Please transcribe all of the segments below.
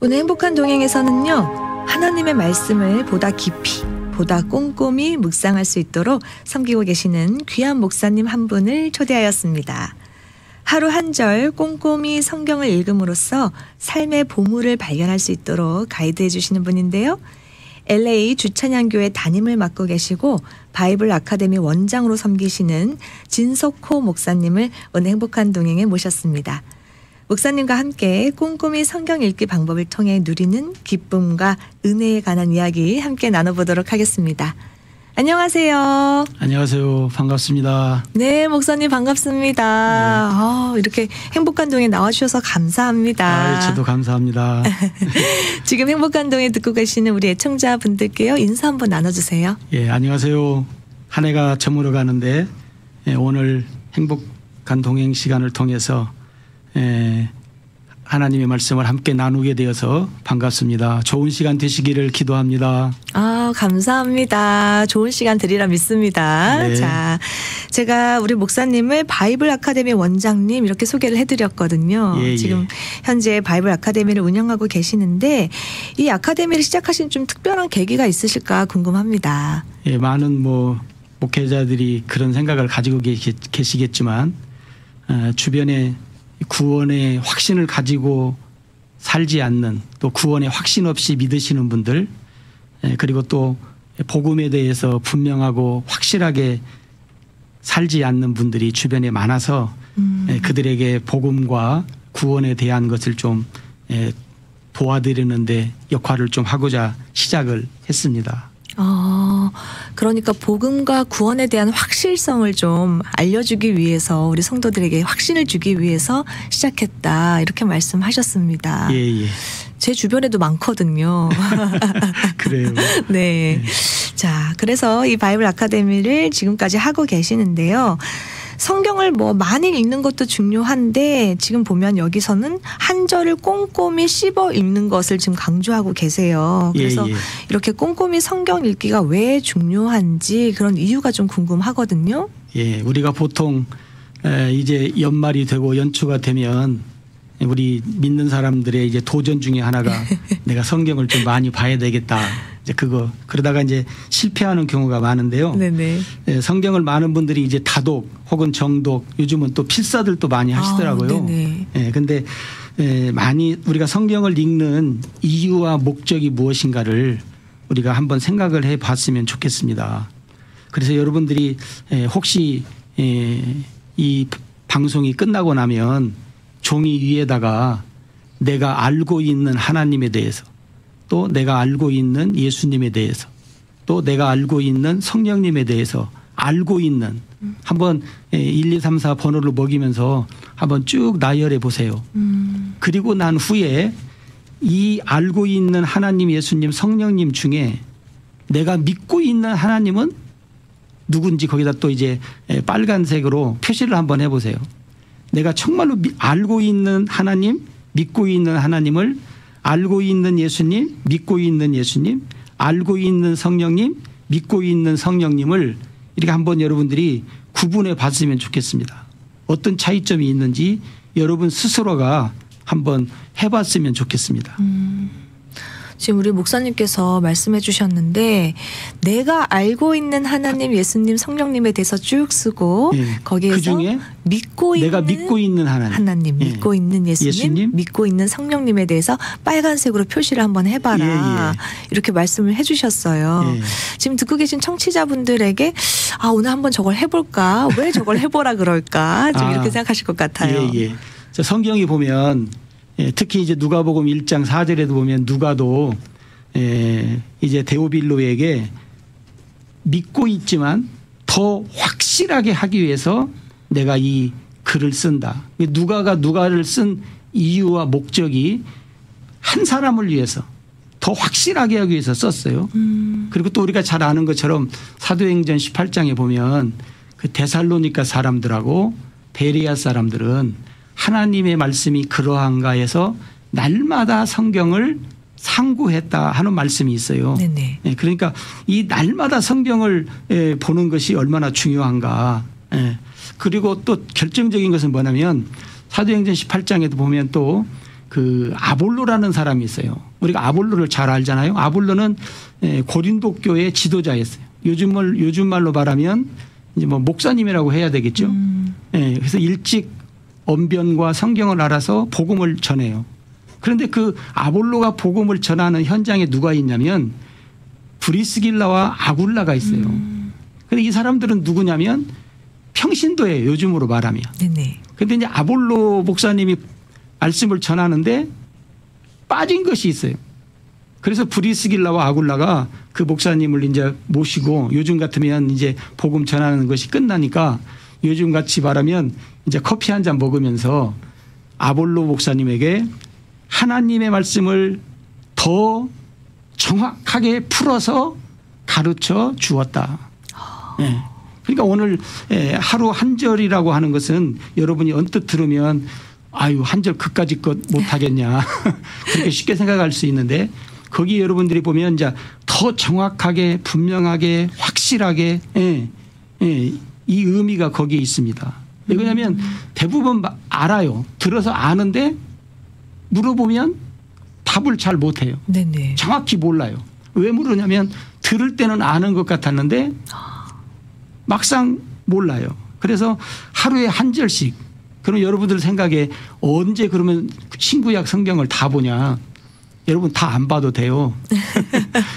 오늘 행복한 동행에서는요, 하나님의 말씀을 보다 깊이, 보다 꼼꼼히 묵상할 수 있도록 섬기고 계시는 귀한 목사님 한 분을 초대하였습니다. 하루 한 절 꼼꼼히 성경을 읽음으로써 삶의 보물을 발견할 수 있도록 가이드해 주시는 분인데요. LA 주찬양교회 담임을 맡고 계시고 바이블 아카데미 원장으로 섬기시는 진석호 목사님을 오늘 행복한 동행에 모셨습니다. 목사님과 함께 꼼꼼히 성경 읽기 방법을 통해 누리는 기쁨과 은혜에 관한 이야기 함께 나눠보도록 하겠습니다. 안녕하세요. 안녕하세요. 반갑습니다. 네, 목사님 반갑습니다. 이렇게 행복한 동에 나와주셔서 감사합니다. 저도 감사합니다. 지금 행복한 동에 듣고 계시는 우리 애청자분들께요, 인사 한번 나눠주세요. 예, 안녕하세요. 한 해가 저물어 가는데 오늘 행복한 동행 시간을 통해서 하나님의 말씀을 함께 나누게 되어서 반갑습니다. 좋은 시간 되시기를 기도합니다. 감사합니다. 좋은 시간 되리라 믿습니다. 네. 자, 제가 우리 목사님을 바이블 아카데미 원장님 이렇게 소개를 해드렸거든요. 예, 지금 현재 바이블 아카데미를 운영하고 계시는데 이 아카데미를 시작하신 좀 특별한 계기가 있으실까 궁금합니다. 예, 많은 목회자들이 그런 생각을 가지고 계시겠지만 주변에 구원의 확신을 가지고 살지 않는, 또 구원의 확신 없이 믿으시는 분들, 그리고 또 복음에 대해서 분명하고 확실하게 살지 않는 분들이 주변에 많아서 그들에게 복음과 구원에 대한 것을 좀 도와드리는데 역할을 좀 하고자 시작을 했습니다. 그러니까 복음과 구원에 대한 확실성을 좀 알려주기 위해서, 우리 성도들에게 확신을 주기 위해서 시작했다, 이렇게 말씀하셨습니다. 예. 제 주변에도 많거든요. 그래요. 네. 자, 그래서 이 바이블 아카데미를 지금까지 하고 계시는데요. 성경을 많이 읽는 것도 중요한데 지금 보면 여기서는 한 절을 꼼꼼히 씹어 읽는 것을 지금 강조하고 계세요. 그래서 이렇게 꼼꼼히 성경 읽기가 왜 중요한지 그런 이유가 좀 궁금하거든요. 예, 우리가 보통 이제 연말이 되고 연초가 되면 우리 믿는 사람들의 이제 도전 중에 하나가 내가 성경을 좀 많이 봐야 되겠다. 이제 그러다가 이제 실패하는 경우가 많은데요. 네네. 성경을 많은 분들이 이제 다독 혹은 정독, 요즘은 또 필사들도 많이 하시더라고요. 네네. 근데 많이 우리가 성경을 읽는 이유와 목적이 무엇인가를 우리가 한번 생각을 해 봤으면 좋겠습니다. 그래서 여러분들이 혹시 이 방송이 끝나고 나면 종이 위에다가 내가 알고 있는 하나님에 대해서, 또 내가 알고 있는 예수님에 대해서, 또 내가 알고 있는 성령님에 대해서 알고 있는, 한번 1, 2, 3, 4 번호를 먹이면서 한번 쭉 나열해 보세요. 그리고 난 후에 이 알고 있는 하나님, 예수님, 성령님 중에 내가 믿고 있는 하나님은 누군지 거기다 또 이제 빨간색으로 표시를 한번 해보세요. 내가 정말로 알고 있는 하나님, 믿고 있는 하나님을, 알고 있는 예수님, 믿고 있는 예수님, 알고 있는 성령님, 믿고 있는 성령님을 이렇게 한번 여러분들이 구분해 봤으면 좋겠습니다. 어떤 차이점이 있는지 여러분 스스로가 한번 해봤으면 좋겠습니다. 지금 우리 목사님께서 말씀해 주셨는데 내가 알고 있는 하나님, 예수님, 성령님에 대해서 쭉 쓰고 거기에서 그중에 내가 믿고 있는 하나님, 믿고 있는 예수님, 믿고 있는 성령님에 대해서 빨간색으로 표시를 한번 해봐라. 이렇게 말씀을 해 주셨어요. 지금 듣고 계신 청취자분들에게 오늘 한번 저걸 해볼까? 왜 저걸 해보라 그럴까? 좀 이렇게 생각하실 것 같아요. 성경이 보면 특히 이제 누가복음 1장 4절에도 보면 누가도 이제 데오빌로에게 믿고 있지만 더 확실하게 하기 위해서 내가 이 글을 쓴다. 누가를 쓴 이유와 목적이 한 사람을 위해서 더 확실하게 하기 위해서 썼어요. 그리고 또 우리가 잘 아는 것처럼 사도행전 18장에 보면 그 데살로니가 사람들하고 베레아 사람들은 하나님의 말씀이 그러한가 해서 날마다 성경을 상고했다 하는 말씀이 있어요. 네네. 그러니까 이 날마다 성경을 보는 것이 얼마나 중요한가. 그리고 또 결정적인 것은 뭐냐면 사도행전 18장에도 보면 또 그 아볼로라는 사람이 있어요. 우리가 아볼로를 잘 알잖아요. 아볼로는 고린도 교회의 지도자였어요. 요즘 말로 말하면 이제 뭐 목사님이라고 해야 되겠죠. 그래서 일찍 언변과 성경을 알아서 복음을 전해요. 그런데 그 아볼로가 복음을 전하는 현장에 누가 있냐면 브리스길라와 아굴라가 있어요. 그런데 이 사람들은 누구냐면 평신도예요. 요즘으로 말하면. 네네. 그런데 이제 아볼로 목사님이 말씀을 전하는데 빠진 것이 있어요. 그래서 브리스길라와 아굴라가 그 목사님을 이제 모시고 요즘 같으면 이제 복음 전하는 것이 끝나니까 요즘 같이 말하면 이제 커피 한 잔 먹으면서 아볼로 목사님에게 하나님의 말씀을 더 정확하게 풀어서 가르쳐 주었다. 네. 그러니까 오늘 하루 한 절이라고 하는 것은 여러분이 언뜻 들으면 아유 한 절 그까짓 것 못하겠냐 그렇게 쉽게 생각할 수 있는데 거기 여러분들이 보면 이제 더 정확하게 분명하게 확실하게 이 의미가 거기에 있습니다. 왜냐하면 대부분 알아요. 들어서 아는데 물어보면 답을 잘 못해요. 네네. 정확히 몰라요. 왜 물으냐면 들을 때는 아는 것 같았는데 막상 몰라요. 그래서 하루에 한 절씩 그럼 여러분들 생각에 언제 그러면 신구약 성경을 다 보냐. 여러분 다 안 봐도 돼요.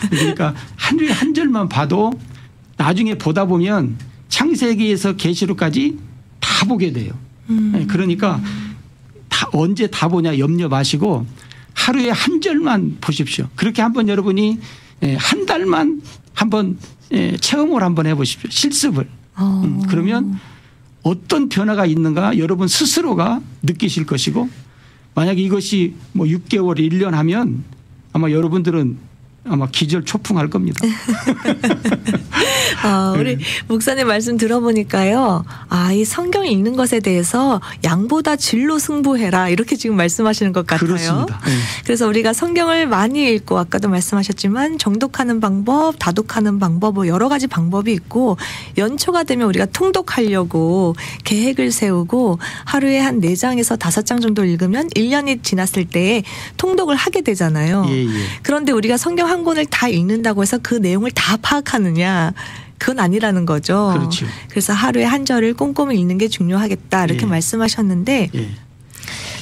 그러니까 하루에 한 절만 봐도 나중에 보다 보면 창세기에서 계시록까지 다 보게 돼요. 그러니까 언제 다 보냐 염려 마시고 하루에 한 절만 보십시오. 그렇게 한번 여러분이 한 달만 한번 체험을 한번 해보십시오. 실습을. 그러면 어떤 변화가 있는가 여러분 스스로가 느끼실 것이고 만약에 이것이 뭐 6개월 1년 하면 아마 여러분들은 아마 기절 초풍할 겁니다. 우리 목사님 말씀 들어보니까요. 이 성경 읽는 것에 대해서 양보다 질로 승부해라 이렇게 지금 말씀하시는 것 같아요. 그렇습니다. 네. 그래서 우리가 성경을 많이 읽고 아까도 말씀하셨지만 정독하는 방법, 다독하는 방법 뭐 여러 가지 방법이 있고 연초가 되면 우리가 통독하려고 계획을 세우고 하루에 한 4장에서 5장 정도 읽으면 1년이 지났을 때 통독을 하게 되잖아요. 예. 그런데 우리가 성경 한 권을 다 읽는다고 해서 그 내용을 다 파악하느냐 그건 아니라는 거죠. 그렇죠. 그래서 하루에 한 절을 꼼꼼히 읽는 게 중요하겠다 이렇게 말씀하셨는데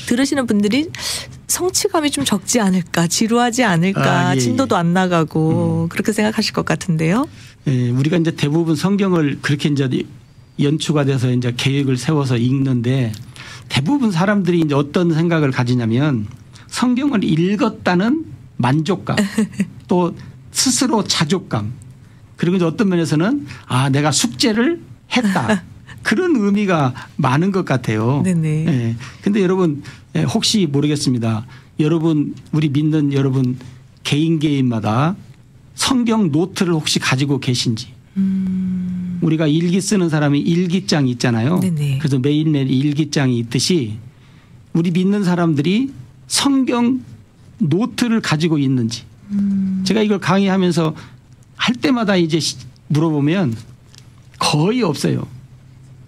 들으시는 분들이 성취감이 좀 적지 않을까 지루하지 않을까 진도도 안 나가고 그렇게 생각하실 것 같은데요. 우리가 이제 대부분 성경을 그렇게 이제 연초가 돼서 이제 계획을 세워서 읽는데 대부분 사람들이 이제 어떤 생각을 가지냐면 성경을 읽었다는 만족감 또 스스로 자족감 그리고 이제 어떤 면에서는 내가 숙제를 했다 그런 의미가 많은 것 같아요. 네네. 근데 여러분 혹시 모르겠습니다. 여러분 우리 믿는 여러분 개인마다 성경 노트를 혹시 가지고 계신지. 우리가 일기 쓰는 사람이 일기장이 있잖아요. 네네. 그래서 매일매일 일기장이 있듯이 우리 믿는 사람들이 성경 노트를 가지고 있는지. 제가 이걸 강의하면서 할 때마다 이제 물어보면 거의 없어요.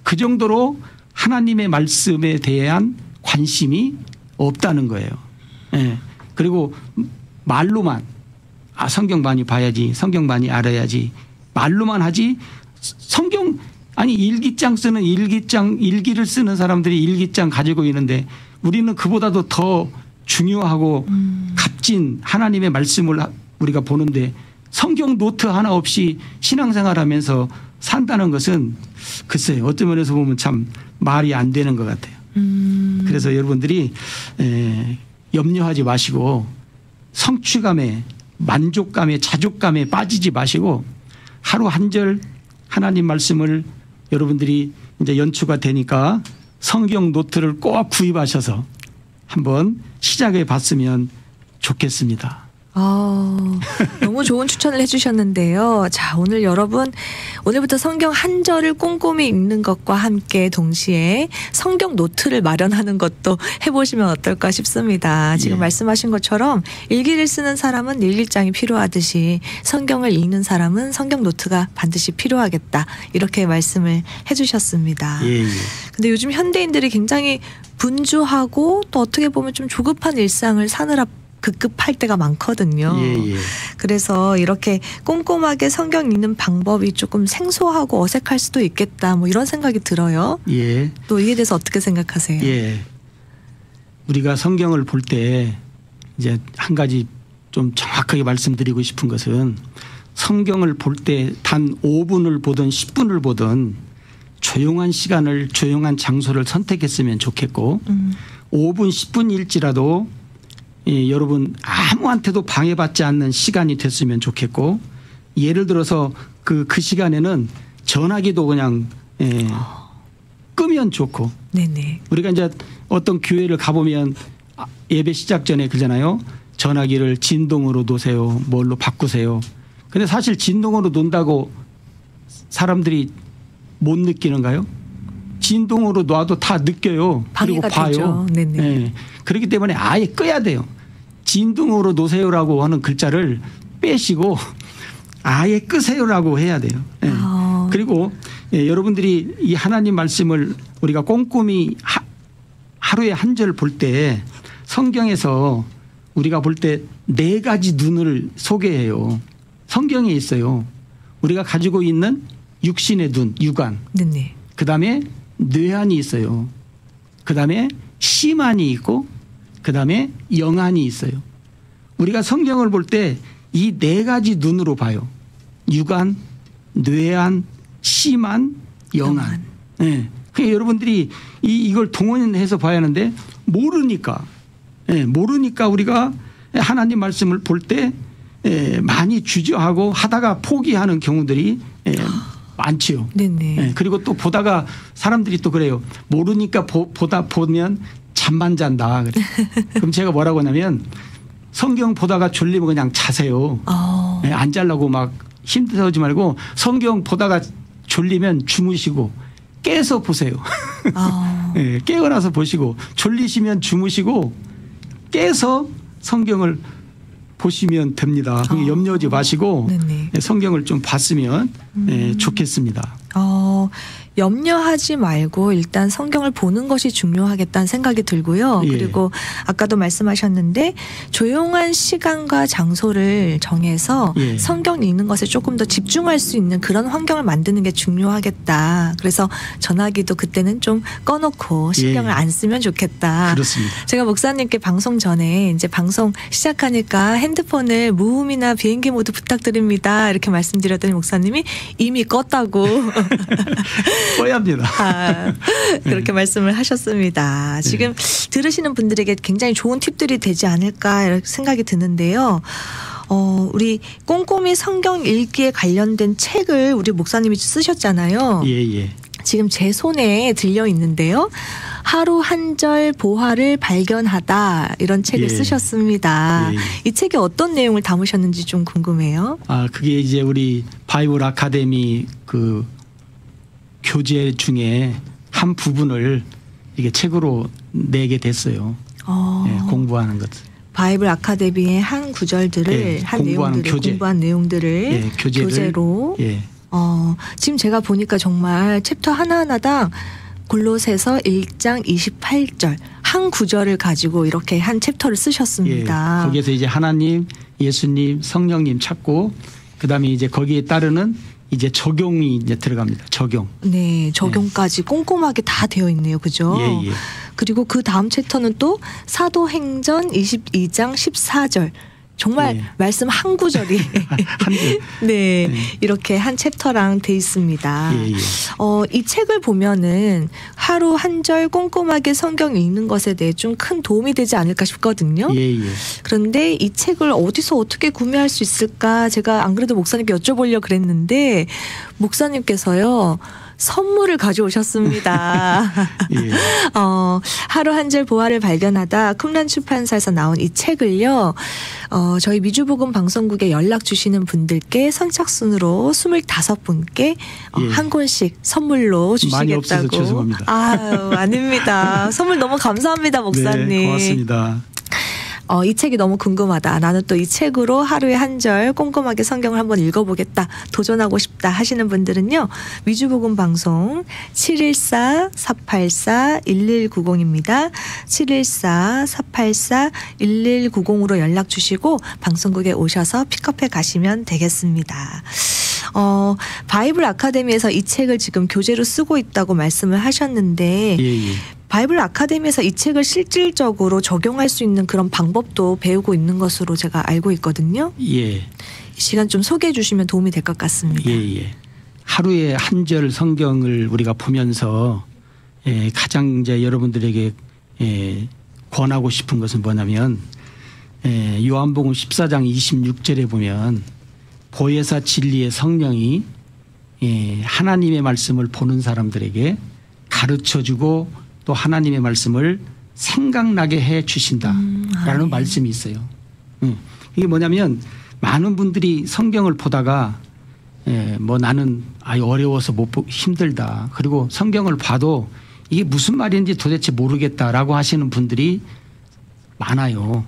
그 정도로 하나님의 말씀에 대한 관심이 없다는 거예요. 그리고 말로만 성경 많이 봐야지 성경 많이 알아야지 말로만 하지 성경 일기장 쓰는 일기를 쓰는 사람들이 일기장 가지고 있는데 우리는 그보다도 더 중요하고 값진 하나님의 말씀을 우리가 보는데 성경 노트 하나 없이 신앙생활하면서 산다는 것은 글쎄요 어떤 면에서 보면 참 말이 안 되는 것 같아요. 그래서 여러분들이 염려하지 마시고 성취감에 만족감에 자족감에 빠지지 마시고 하루 한 절 하나님 말씀을 여러분들이 이제 연초가 되니까 성경 노트를 꼭 구입하셔서 한번 시작해 봤으면 좋겠습니다. 너무 좋은 추천을 해주셨는데요. 자, 오늘 여러분 오늘부터 성경 한 절을 꼼꼼히 읽는 것과 함께 동시에 성경 노트를 마련하는 것도 해보시면 어떨까 싶습니다. 지금 말씀하신 것처럼 일기를 쓰는 사람은 일기장이 필요하듯이 성경을 읽는 사람은 성경 노트가 반드시 필요하겠다. 이렇게 말씀을 해주셨습니다. 근데 요즘 현대인들이 굉장히 분주하고 또 어떻게 보면 좀 조급한 일상을 사느라 급급할 때가 많거든요. 예, 예. 그래서 이렇게 꼼꼼하게 성경 읽는 방법이 조금 생소하고 어색할 수도 있겠다. 뭐 이런 생각이 들어요. 예. 또 이에 대해서 어떻게 생각하세요? 예. 우리가 성경을 볼 때 이제 한 가지 좀 정확하게 말씀드리고 싶은 것은 성경을 볼 때 단 5분을 보든 10분을 보든 조용한 시간을 조용한 장소를 선택했으면 좋겠고 5분 10분일지라도 여러분 아무한테도 방해받지 않는 시간이 됐으면 좋겠고 예를 들어서 그 시간에는 전화기도 그냥 끄면 좋고 네네. 우리가 이제 어떤 교회를 가보면 예배 시작 전에 그러잖아요. 전화기를 진동으로 놓으세요. 뭘로 바꾸세요. 근데 사실 진동으로 놓는다고 사람들이 못 느끼는가요? 진동으로 놔도 다 느껴요. 그리고 방해가 봐요. 되죠. 네네. 네. 그렇기 때문에 아예 끄야 돼요. 진동으로 놓으세요라고 하는 글자를 빼시고 아예 끄세요라고 해야 돼요. 네. 그리고 여러분들이 이 하나님 말씀을 우리가 꼼꼼히 하루에 한 절 볼 때 성경에서 우리가 볼 때 4가지 눈을 소개해요. 성경에 있어요. 우리가 가지고 있는 육신의 눈, 육안. 네네. 그다음에 뇌안이 있어요. 그다음에 심안이 있고 그다음에 영안이 있어요. 우리가 성경을 볼 때 이 4가지 눈으로 봐요. 육안, 뇌안, 심안, 영안. 네. 그러니까 여러분들이 이걸 동원해서 봐야 하는데 모르니까 모르니까 우리가 하나님 말씀을 볼 때 많이 주저하고 하다가 포기하는 경우들이 많지요. 네네. 그리고 또 보다가 사람들이 또 그래요. 모르니까 보면 잠만 잔다. 그래. 그럼 제가 뭐라고 하냐면 성경 보다가 졸리면 그냥 자세요. 안 자려고 막 힘들어하지 말고 성경 보다가 졸리면 주무시고 깨서 보세요. 깨어나서 보시고 졸리시면 주무시고 깨서 성경을 보시면 됩니다. 염려하지 마시고 네네. 성경을 좀 봤으면 좋겠습니다. 염려하지 말고 일단 성경을 보는 것이 중요하겠다는 생각이 들고요. 예. 그리고 아까도 말씀하셨는데 조용한 시간과 장소를 정해서 예. 성경 읽는 것에 조금 더 집중할 수 있는 그런 환경을 만드는 게 중요하겠다. 그래서 전화기도 그때는 좀 꺼놓고 신경을 예. 안 쓰면 좋겠다. 그렇습니다. 제가 목사님께 방송 전에 이제 방송 시작하니까 핸드폰을 무음이나 비행기 모드 부탁드립니다. 이렇게 말씀드렸더니 목사님이 이미 껐다고. 꺼야 합니다. 그렇게 말씀을 하셨습니다. 지금 들으시는 분들에게 굉장히 좋은 팁들이 되지 않을까 이렇게 생각이 드는데요. 우리 꼼꼼히 성경 읽기에 관련된 책을 우리 목사님이 쓰셨잖아요. 예. 지금 제 손에 들려 있는데요. 하루 한 절 보화를 발견하다 이런 책을 쓰셨습니다. 이 책에 어떤 내용을 담으셨는지 좀 궁금해요. 그게 이제 우리 바이블 아카데미 그 교재 중에 한 부분을 이게 책으로 내게 됐어요. 공부하는 것. 바이블 아카데미의 한 구절들을 한 내용들을 공부한 내용들을 교재로. 지금 제가 보니까 정말 챕터 하나하나당 골로새서 1장 28절 한 구절을 가지고 이렇게 한 챕터를 쓰셨습니다. 거기에서 이제 하나님, 예수님, 성령님 찾고 그다음에 이제 거기에 따르는 이제 적용이 이제 들어갑니다. 적용. 네, 적용까지 꼼꼼하게 다 되어 있네요. 그죠? 예. 그리고 그 다음 챕터는 또 사도행전 22장 14절. 정말 말씀 한 구절이 한 줄. 네, 이렇게 한 챕터랑 돼 있습니다. 이 책을 보면은 하루 한 절 꼼꼼하게 성경 읽는 것에 대해 좀 큰 도움이 되지 않을까 싶거든요. 그런데 이 책을 어디서 어떻게 구매할 수 있을까? 제가 안 그래도 목사님께 여쭤보려고 그랬는데 목사님께서요. 선물을 가져오셨습니다. 하루 한 절 보화를 발견하다 쿰란 출판사에서 나온 이 책을요. 저희 미주복음 방송국에 연락 주시는 분들께 선착순으로 25분께 한 권씩 선물로 주시겠다고. 많이 없어서 죄송합니다. 아닙니다. 선물 너무 감사합니다, 목사님. 네, 고맙습니다. 이 책이 너무 궁금하다. 나는 또 이 책으로 하루에 한 절 꼼꼼하게 성경을 한번 읽어보겠다. 도전하고 싶다 하시는 분들은요. 위주복음 방송 714-484-1190입니다. 714-484-1190으로 연락 주시고 방송국에 오셔서 픽업해 가시면 되겠습니다. 바이블 아카데미에서 이 책을 지금 교재로 쓰고 있다고 말씀을 하셨는데 예. 바이블 아카데미에서 이 책을 실질적으로 적용할 수 있는 그런 방법도 배우고 있는 것으로 제가 알고 있거든요. 예. 이 시간 좀 소개해 주시면 도움이 될 것 같습니다. 예. 하루에 한 절 성경을 우리가 보면서 가장 이제 여러분들에게 권하고 싶은 것은 뭐냐면 요한복음 14장 26절에 보면 보혜사 진리의 성령이 하나님의 말씀을 보는 사람들에게 가르쳐주고 또 하나님의 말씀을 생각나게 해 주신다라는 말씀이 있어요. 이게 뭐냐면 많은 분들이 성경을 보다가 뭐 나는 어려워서 못 보고 힘들다. 그리고 성경을 봐도 이게 무슨 말인지 도대체 모르겠다라고 하시는 분들이 많아요.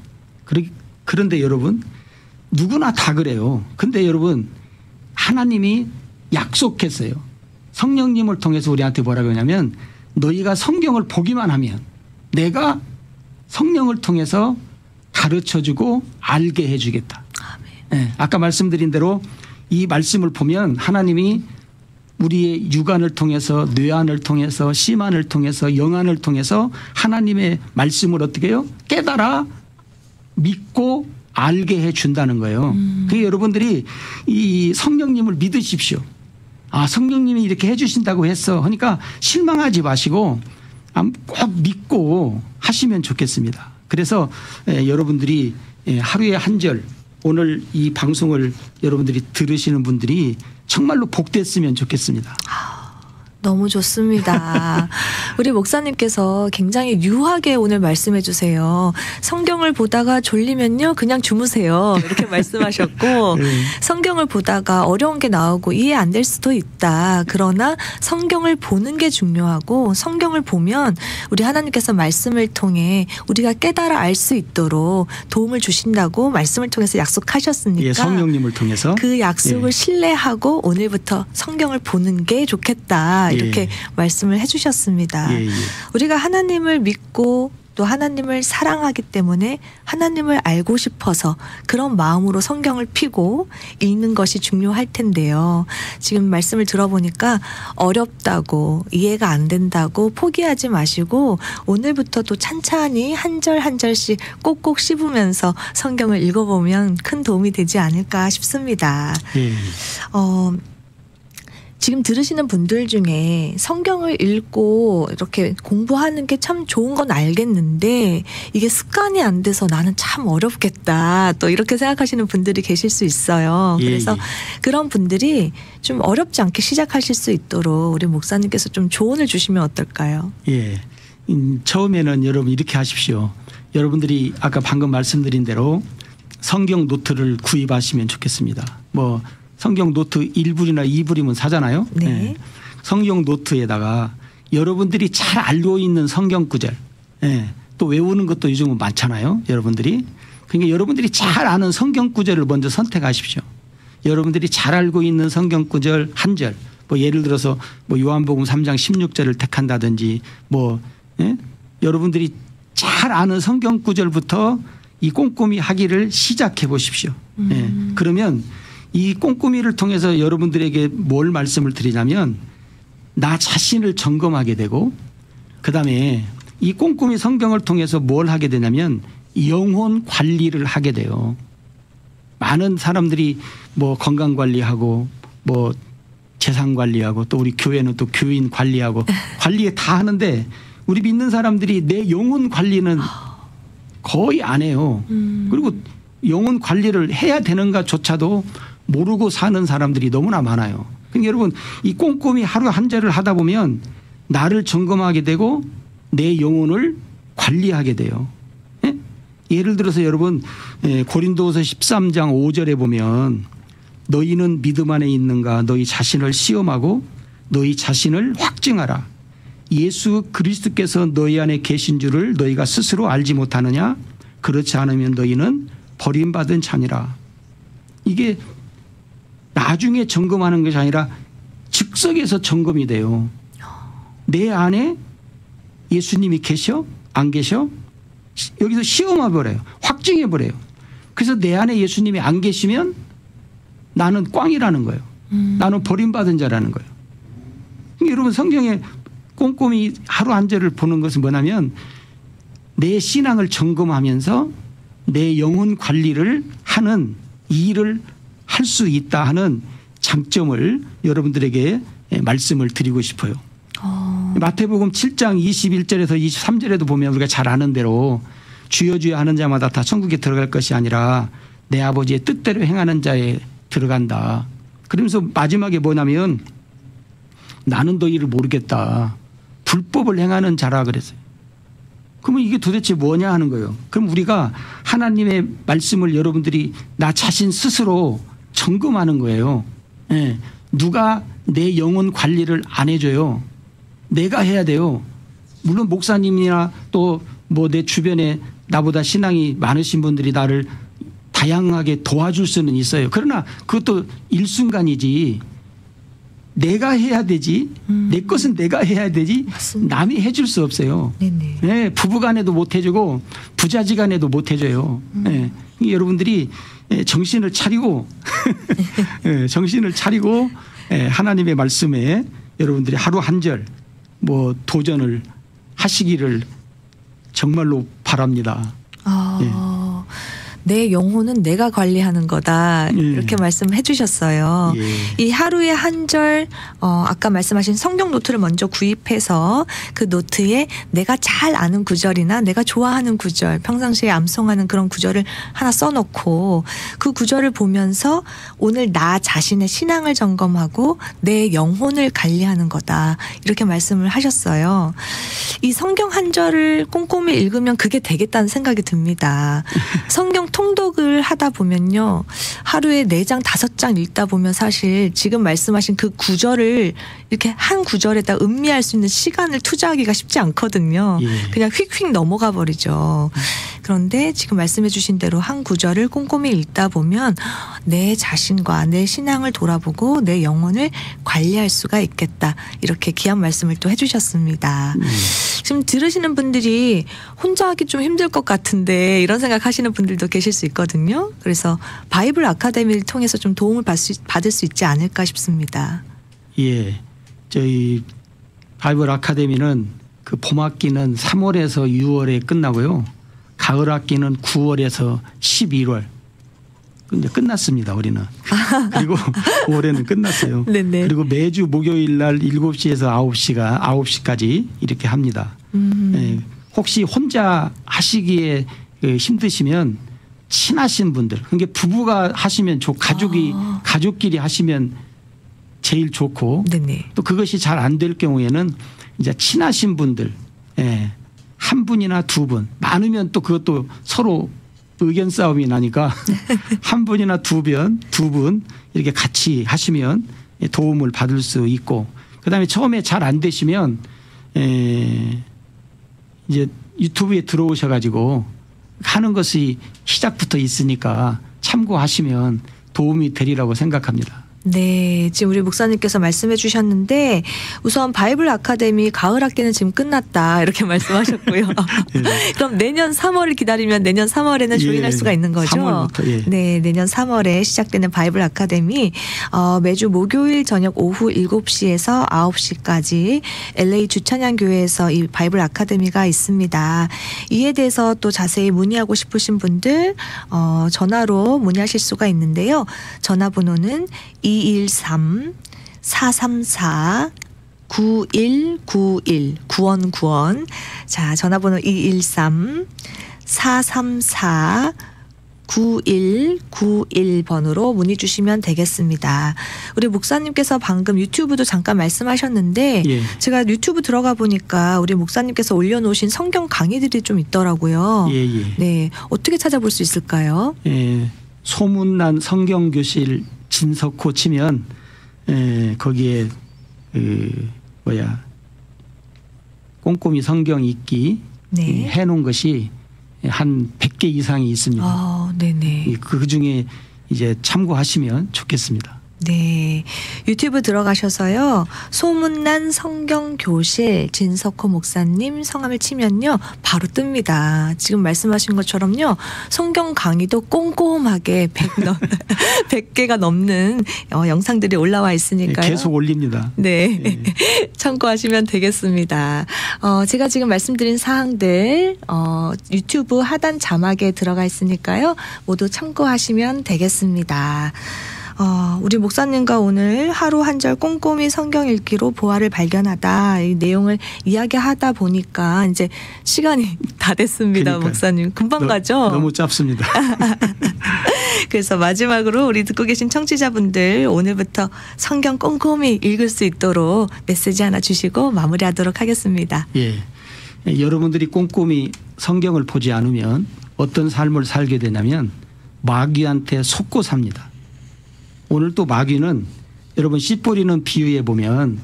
그런데 여러분 누구나 다 그래요. 근데 여러분 하나님이 약속했어요. 성령님을 통해서 우리한테 뭐라고 하냐면 너희가 성경을 보기만 하면 내가 성령을 통해서 가르쳐주고 알게 해주겠다. 네, 아까 말씀드린 대로 이 말씀을 보면 하나님이 우리의 육안을 통해서 뇌안을 통해서 심안을 통해서 영안을 통해서 하나님의 말씀을 어떻게 해요? 깨달아 믿고 알게 해준다는 거예요. 그게 여러분들이 이 성령님을 믿으십시오. 성령님이 이렇게 해주신다고 했어. 그러니까 실망하지 마시고 꼭 믿고 하시면 좋겠습니다. 그래서 여러분들이 하루에 한 절 오늘 이 방송을 여러분들이 들으시는 분들이 정말로 복됐으면 좋겠습니다. 너무 좋습니다. 우리 목사님께서 굉장히 유하게 오늘 말씀해 주세요. 성경을 보다가 졸리면요 그냥 주무세요 이렇게 말씀하셨고 성경을 보다가 어려운 게 나오고 이해 안 될 수도 있다. 그러나 성경을 보는 게 중요하고 성경을 보면 우리 하나님께서 말씀을 통해 우리가 깨달아 알 수 있도록 도움을 주신다고 말씀을 통해서 약속하셨으니까 예, 성령님을 통해서 그 약속을 신뢰하고 오늘부터 성경을 보는 게 좋겠다. 이렇게 말씀을 해주셨습니다. 우리가 하나님을 믿고 또 하나님을 사랑하기 때문에 하나님을 알고 싶어서 그런 마음으로 성경을 펴고 읽는 것이 중요할 텐데요. 지금 말씀을 들어보니까 어렵다고 이해가 안 된다고 포기하지 마시고 오늘부터 또 찬찬히 한 절 한 절씩 꼭꼭 씹으면서 성경을 읽어보면 큰 도움이 되지 않을까 싶습니다. 지금 들으시는 분들 중에 성경을 읽고 이렇게 공부하는 게 참 좋은 건 알겠는데 이게 습관이 안 돼서 나는 참 어렵겠다. 또 이렇게 생각하시는 분들이 계실 수 있어요. 그래서 그런 분들이 좀 어렵지 않게 시작하실 수 있도록 우리 목사님께서 좀 조언을 주시면 어떨까요? 처음에는 여러분 이렇게 하십시오. 여러분들이 아까 방금 말씀드린 대로 성경 노트를 구입하시면 좋겠습니다. 성경 노트 1불이나 2불이면 사잖아요. 네. 성경 노트에다가 여러분들이 잘 알고 있는 성경 구절 또 외우는 것도 요즘은 많잖아요. 여러분들이. 그러니까 여러분들이 잘 아는 성경 구절을 먼저 선택하십시오. 여러분들이 잘 알고 있는 성경 구절 한 절 예를 들어서 요한복음 3장 16절을 택한다든지 여러분들이 잘 아는 성경 구절부터 이 꼼꼼히 하기를 시작해 보십시오. 그러면 이 꼼꼼히를 통해서 여러분들에게 뭘 말씀을 드리냐면 나 자신을 점검하게 되고 그다음에 이 꼼꼼히 성경을 통해서 뭘 하게 되냐면 영혼 관리를 하게 돼요. 많은 사람들이 건강 관리하고 재산 관리하고 또 우리 교회는 또 교인 관리하고 관리에 다 하는데 우리 믿는 사람들이 내 영혼 관리는 거의 안 해요. 그리고 영혼 관리를 해야 되는가조차도 모르고 사는 사람들이 너무나 많아요. 그러니까 여러분 이 꼼꼼히 하루 한 절을 하다 보면 나를 점검하게 되고 내 영혼을 관리하게 돼요. 예를 들어서 여러분 고린도후서 13장 5절에 보면 너희는 믿음 안에 있는가 너희 자신을 시험하고 너희 자신을 확증하라. 예수 그리스도께서 너희 안에 계신 줄을 너희가 스스로 알지 못하느냐. 그렇지 않으면 너희는 버림받은 자니라. 이게 나중에 점검하는 것이 아니라 즉석에서 점검이 돼요. 내 안에 예수님이 계셔? 안 계셔? 여기서 시험해 버려요. 확증해 버려요. 그래서 내 안에 예수님이 안 계시면 나는 꽝이라는 거예요. 나는 버림받은 자라는 거예요. 여러분 성경에 꼼꼼히 하루 한 절을 보는 것은 뭐냐면 내 신앙을 점검하면서 내 영혼 관리를 하는 일을 할 수 있다 하는 장점을 여러분들에게 말씀을 드리고 싶어요. 마태복음 7장 21절에서 23절에도 보면 우리가 잘 아는 대로 주여 주여 하는 자마다 다 천국에 들어갈 것이 아니라 내 아버지의 뜻대로 행하는 자에 들어간다. 그러면서 마지막에 뭐냐면 나는 너희를 모르겠다. 불법을 행하는 자라 그랬어요. 그러면 이게 도대체 뭐냐 하는 거예요. 그럼 우리가 하나님의 말씀을 여러분들이 나 자신 스스로 점검하는 거예요. 예. 누가 내 영혼 관리를 안 해줘요. 내가 해야 돼요. 물론 목사님이나 또 뭐 내 주변에 나보다 신앙이 많으신 분들이 나를 다양하게 도와줄 수는 있어요. 그러나 그것도 일순간이지. 내가 해야 되지. 내 것은 내가 해야 되지. 맞습니다. 남이 해줄 수 없어요. 네네. 네, 부부간에도 못 해주고 부자지간에도 못 해줘요. 네. 여러분들이 정신을 차리고 정신을 차리고 하나님의 말씀에 여러분들이 하루 한 절 뭐 도전을 하시기를 정말로 바랍니다. 내 영혼은 내가 관리하는 거다. 이렇게 말씀해 주셨어요. 이 하루에 한 절 아까 말씀하신 성경 노트를 먼저 구입해서 그 노트에 내가 잘 아는 구절이나 내가 좋아하는 구절 평상시에 암송하는 그런 구절을 하나 써놓고 그 구절을 보면서 오늘 나 자신의 신앙을 점검하고 내 영혼을 관리하는 거다. 이렇게 말씀을 하셨어요. 이 성경 한 절을 꼼꼼히 읽으면 그게 되겠다는 생각이 듭니다. 성경 통독을 하다 보면요. 하루에 4장 5장 읽다 보면 사실 지금 말씀하신 그 구절을 이렇게 한 구절에다 음미할 수 있는 시간을 투자하기가 쉽지 않거든요. 그냥 휙휙 넘어가 버리죠. 그런데 지금 말씀해 주신 대로 한 구절을 꼼꼼히 읽다 보면 내 자신과 내 신앙을 돌아보고 내 영혼을 관리할 수가 있겠다. 이렇게 귀한 말씀을 또 해주셨습니다. 지금 들으시는 분들이 혼자 하기 좀 힘들 것 같은데 이런 생각하시는 분들도 계실 수 있거든요. 그래서 바이블 아카데미를 통해서 좀 도움을 받을 수 있지 않을까 싶습니다. 예, 저희 바이블 아카데미는 그 봄학기는 3월에서 6월에 끝나고요. 가을 학기는 9월에서 11월. 이제 끝났습니다, 우리는. 그리고 올해는 끝났어요. 네네. 그리고 매주 목요일 날 7시에서 9시까지 이렇게 합니다. 예, 혹시 혼자 하시기에 힘드시면 친하신 분들, 그러니까 부부가 하시면 가족끼리 하시면 제일 좋고 네네. 또 그것이 잘 안 될 경우에는 이제 친하신 분들, 예, 한 분이나 두 분, 많으면 또 그것도 서로 의견 싸움이 나니까 한 분이나 두 분 이렇게 같이 하시면 도움을 받을 수 있고, 그다음에 처음에 잘 안 되시면 이제 유튜브에 들어오셔가지고 하는 것이 시작부터 있으니까 참고하시면 도움이 되리라고 생각합니다. 네, 지금 우리 목사님께서 말씀해 주셨는데 우선 바이블 아카데미 가을 학기는 지금 끝났다 이렇게 말씀하셨고요. 네. 그럼 내년 3월을 기다리면 내년 3월에는 조인할 수가 있는 거죠? 3월부터, 예. 네, 내년 3월에 시작되는 바이블 아카데미 매주 목요일 저녁 오후 7시에서 9시까지 LA 주찬양교회에서 이 바이블 아카데미가 있습니다. 이에 대해서 또 자세히 문의하고 싶으신 분들 전화로 문의하실 수가 있는데요. 전화번호는 213-434-9191 구원 자, 전화번호 213-434-9191번으로 문의 주시면 되겠습니다. 우리 목사님께서 방금 유튜브도 잠깐 말씀하셨는데 예. 제가 유튜브 들어가 보니까 우리 목사님께서 올려놓으신 성경 강의들이 좀 있더라고요. 예. 네, 어떻게 찾아볼 수 있을까요? 예, 소문난 성경교실 진석호 치면 거기에 꼼꼼히 성경 읽기 네. 해놓은 것이 한 100개 이상이 있습니다. 네네. 그 중에 이제 참고하시면 좋겠습니다. 네. 유튜브 들어가셔서요. 소문난 성경교실 진석호 목사님 성함을 치면요. 바로 뜹니다. 지금 말씀하신 것처럼요. 성경 강의도 꼼꼼하게 100개가 넘는 영상들이 올라와 있으니까요. 계속 올립니다. 네. 네. 참고하시면 되겠습니다. 제가 지금 말씀드린 사항들 유튜브 하단 자막에 들어가 있으니까요. 모두 참고하시면 되겠습니다. 우리 목사님과 오늘 하루 한 절 꼼꼼히 성경 읽기로 보화를 발견하다 이 내용을 이야기하다 보니까 이제 시간이 다 됐습니다. 그러니까요. 목사님 금방 가죠? 너무 짧습니다. 그래서 마지막으로 우리 듣고 계신 청취자분들 오늘부터 성경 꼼꼼히 읽을 수 있도록 메시지 하나 주시고 마무리하도록 하겠습니다. 예, 여러분들이 꼼꼼히 성경을 보지 않으면 어떤 삶을 살게 되냐면 마귀한테 속고 삽니다. 오늘 또 마귀는 여러분 씨 뿌리는 비유에 보면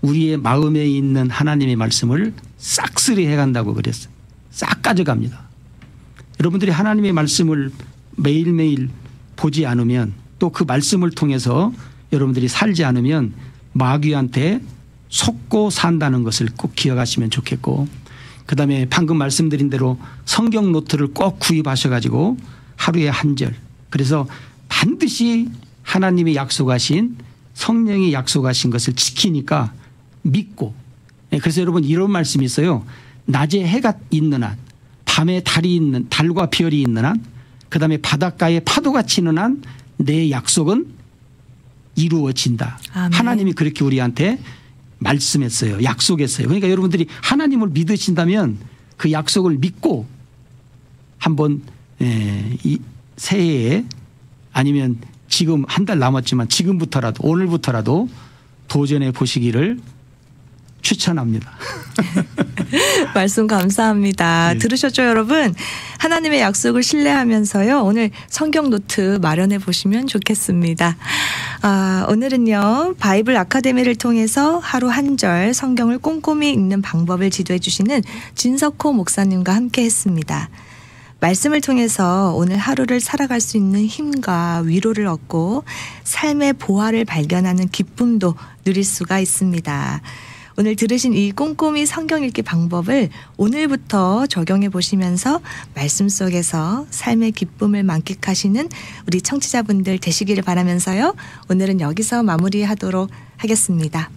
우리의 마음에 있는 하나님의 말씀을 싹쓸이 해간다고 그랬어요. 싹 가져갑니다. 여러분들이 하나님의 말씀을 매일매일 보지 않으면 또 그 말씀을 통해서 여러분들이 살지 않으면 마귀한테 속고 산다는 것을 꼭 기억하시면 좋겠고, 그다음에 방금 말씀드린 대로 성경 노트를 꼭 구입하셔가지고 하루에 한 절, 그래서 반드시 하나님이 약속하신 성령이 약속하신 것을 지키니까 믿고, 그래서 여러분 이런 말씀이 있어요. 낮에 해가 있는 한, 밤에 달과 별이 있는 한, 그다음에 바닷가에 파도가 치는 한 내 약속은 이루어진다. 아멘. 하나님이 그렇게 우리한테 말씀했어요. 약속했어요. 그러니까 여러분들이 하나님을 믿으신다면 그 약속을 믿고 한번 이 새해에 아니면 지금 한 달 남았지만 지금부터라도 오늘부터라도 도전해 보시기를 추천합니다. 말씀 감사합니다. 네. 들으셨죠 여러분? 하나님의 약속을 신뢰하면서요. 오늘 성경 노트 마련해 보시면 좋겠습니다. 오늘은요. 바이블 아카데미를 통해서 하루 한 절 성경을 꼼꼼히 읽는 방법을 지도해 주시는 진석호 목사님과 함께 했습니다. 말씀을 통해서 오늘 하루를 살아갈 수 있는 힘과 위로를 얻고 삶의 보화를 발견하는 기쁨도 누릴 수가 있습니다. 오늘 들으신 이 꼼꼼히 성경 읽기 방법을 오늘부터 적용해 보시면서 말씀 속에서 삶의 기쁨을 만끽하시는 우리 청취자분들 되시기를 바라면서요. 오늘은 여기서 마무리하도록 하겠습니다.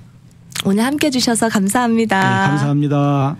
오늘 함께 해주셔서 감사합니다. 네, 감사합니다.